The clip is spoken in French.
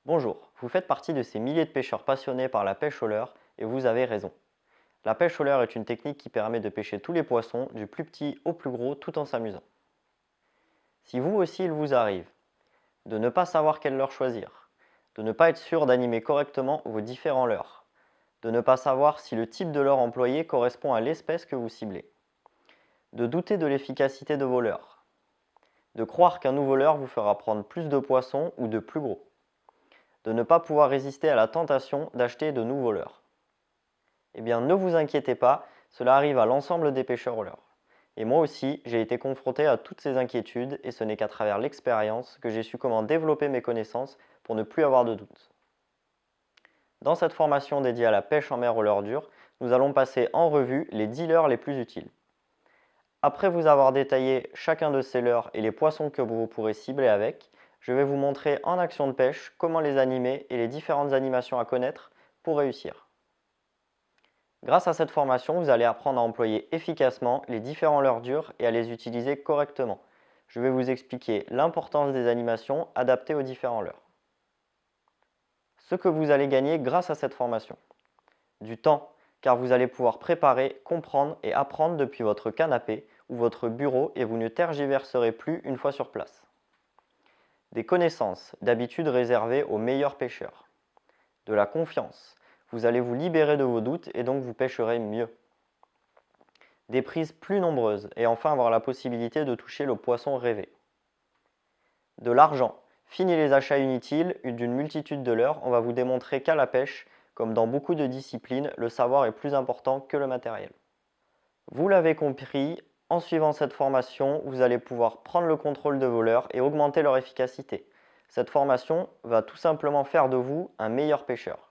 Bonjour, vous faites partie de ces milliers de pêcheurs passionnés par la pêche au leurre et vous avez raison. La pêche au leurre est une technique qui permet de pêcher tous les poissons, du plus petit au plus gros, tout en s'amusant. Si vous aussi il vous arrive de ne pas savoir quel leurre choisir, de ne pas être sûr d'animer correctement vos différents leurres, de ne pas savoir si le type de leurre employé correspond à l'espèce que vous ciblez, de douter de l'efficacité de vos leurres, de croire qu'un nouveau leurre vous fera prendre plus de poissons ou de plus gros, de ne pas pouvoir résister à la tentation d'acheter de nouveaux leurres. Eh bien, ne vous inquiétez pas, cela arrive à l'ensemble des pêcheurs au leurre. Et moi aussi, j'ai été confronté à toutes ces inquiétudes et ce n'est qu'à travers l'expérience que j'ai su comment développer mes connaissances pour ne plus avoir de doutes. Dans cette formation dédiée à la pêche en mer au leurre dur, nous allons passer en revue les 10 leurres les plus utiles. Après vous avoir détaillé chacun de ces leurres et les poissons que vous pourrez cibler avec, je vais vous montrer en action de pêche comment les animer et les différentes animations à connaître pour réussir. Grâce à cette formation, vous allez apprendre à employer efficacement les différents leurres durs et à les utiliser correctement. Je vais vous expliquer l'importance des animations adaptées aux différents leurres. Ce que vous allez gagner grâce à cette formation. Du temps, car vous allez pouvoir préparer, comprendre et apprendre depuis votre canapé ou votre bureau et vous ne tergiverserez plus une fois sur place. Des connaissances, d'habitude réservées aux meilleurs pêcheurs. De la confiance. Vous allez vous libérer de vos doutes et donc vous pêcherez mieux. Des prises plus nombreuses et enfin avoir la possibilité de toucher le poisson rêvé. De l'argent. Fini les achats inutiles d'une multitude de leurres, on va vous démontrer qu'à la pêche, comme dans beaucoup de disciplines, le savoir est plus important que le matériel. Vous l'avez compris, en suivant cette formation, vous allez pouvoir prendre le contrôle de vos leurres et augmenter leur efficacité. Cette formation va tout simplement faire de vous un meilleur pêcheur.